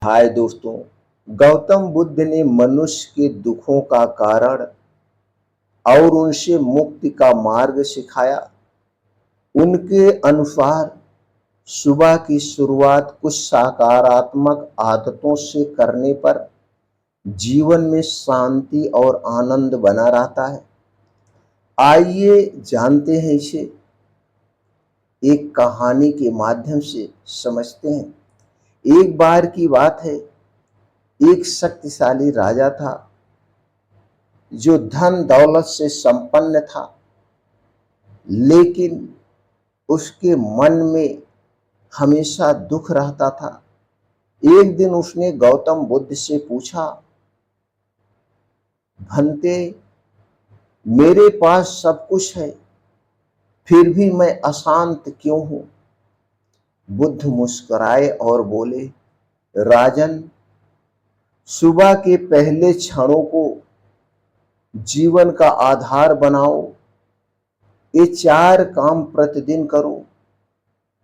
हाय दोस्तों। गौतम बुद्ध ने मनुष्य के दुखों का कारण और उनसे मुक्ति का मार्ग सिखाया। उनके अनुसार सुबह की शुरुआत कुछ सकारात्मक आदतों से करने पर जीवन में शांति और आनंद बना रहता है। आइए जानते हैं इसे एक कहानी के माध्यम से समझते हैं। एक बार की बात है, एक शक्तिशाली राजा था जो धन दौलत से संपन्न था, लेकिन उसके मन में हमेशा दुख रहता था। एक दिन उसने गौतम बुद्ध से पूछा, भंते, मेरे पास सब कुछ है, फिर भी मैं अशांत क्यों हूं? बुद्ध मुस्कुराए और बोले, राजन, सुबह के पहले क्षणों को जीवन का आधार बनाओ। ये 4 काम प्रतिदिन करो,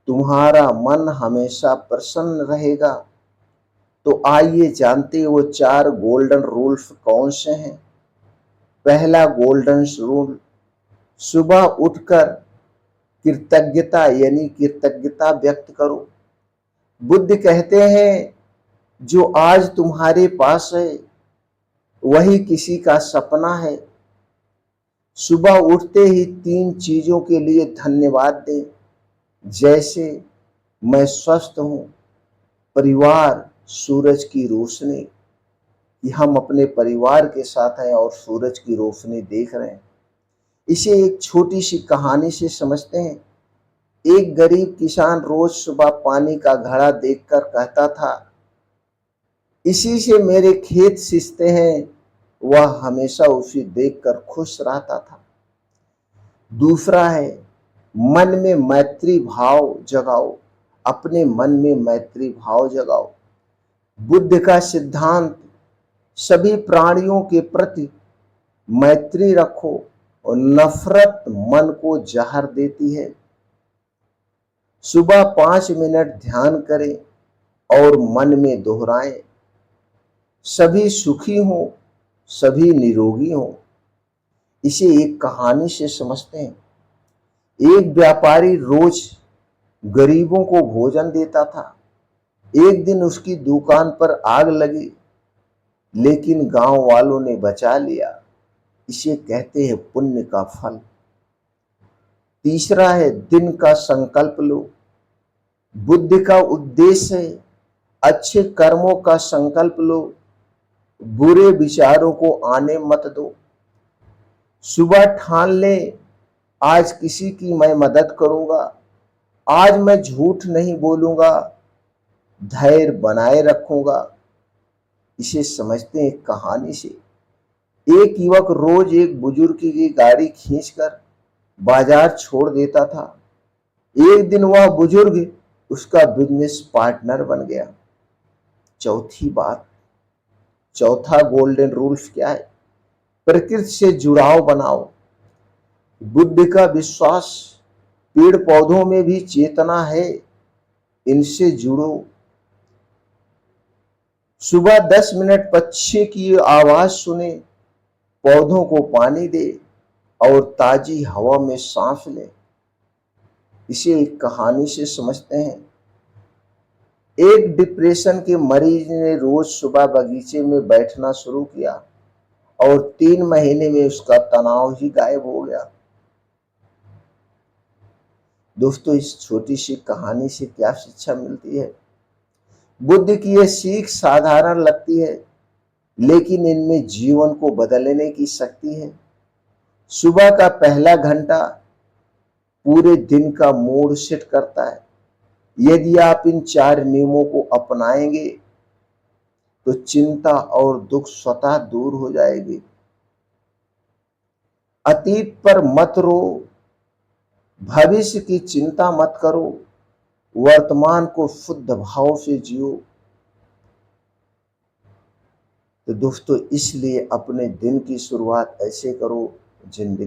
तुम्हारा मन हमेशा प्रसन्न रहेगा। तो आइए जानते हैं वो 4 गोल्डन रूल्स कौन से हैं। पहला गोल्डन रूल, सुबह उठकर कृतज्ञता व्यक्त करो। बुद्ध कहते हैं, जो आज तुम्हारे पास है वही किसी का सपना है। सुबह उठते ही 3 चीजों के लिए धन्यवाद दें, जैसे मैं स्वस्थ हूं, परिवार, सूरज की रोशनी, कि हम अपने परिवार के साथ हैं और सूरज की रोशनी देख रहे हैं। इसे एक छोटी सी कहानी से समझते हैं। एक गरीब किसान रोज सुबह पानी का घड़ा देखकर कहता था, इसी से मेरे खेत सिंचते हैं। वह हमेशा उसे देखकर खुश रहता था। दूसरा है, मन में मैत्री भाव जगाओ। अपने मन में मैत्री भाव जगाओ। बुद्ध का सिद्धांत, सभी प्राणियों के प्रति मैत्री रखो और नफरत मन को जहर देती है। सुबह 5 मिनट ध्यान करें और मन में दोहराएं, सभी सुखी हों, सभी निरोगी हों। इसे एक कहानी से समझते हैं। एक व्यापारी रोज गरीबों को भोजन देता था। एक दिन उसकी दुकान पर आग लगी, लेकिन गांव वालों ने बचा लिया। इसे कहते हैं पुण्य का फल। तीसरा है, दिन का संकल्प लो। बुद्ध का उद्देश्य है, अच्छे कर्मों का संकल्प लो, बुरे विचारों को आने मत दो। सुबह ठान ले, आज किसी की मैं मदद करूंगा, आज मैं झूठ नहीं बोलूंगा, धैर्य बनाए रखूंगा। इसे समझते हैं एक कहानी से। एक युवक रोज एक बुजुर्ग की गाड़ी खींचकर बाजार छोड़ देता था। एक दिन वह बुजुर्ग उसका बिजनेस पार्टनर बन गया। चौथी बात, चौथा गोल्डन रूल्स क्या है? प्रकृति से जुड़ाव बनाओ। बुद्ध का विश्वास, पेड़ पौधों में भी चेतना है, इनसे जुड़ो। सुबह 10 मिनट पक्षी की आवाज सुने, पौधों को पानी दे और ताजी हवा में सांस ले। इसे एक कहानी से समझते हैं। एक डिप्रेशन के मरीज ने रोज सुबह बगीचे में बैठना शुरू किया और 3 महीने में उसका तनाव ही गायब हो गया। दोस्तों, इस छोटी सी कहानी से क्या शिक्षा मिलती है? बुद्ध की यह सीख साधारण लगती है, लेकिन इनमें जीवन को बदलने की शक्ति है। सुबह का पहला घंटा पूरे दिन का मूड सेट करता है। यदि आप इन 4 नियमों को अपनाएंगे तो चिंता और दुख स्वतः दूर हो जाएगी। अतीत पर मत रो, भविष्य की चिंता मत करो, वर्तमान को शुद्ध भाव से जियो। तो दोस्तों, इसलिए अपने दिन की शुरुआत ऐसे करो, जिंदगी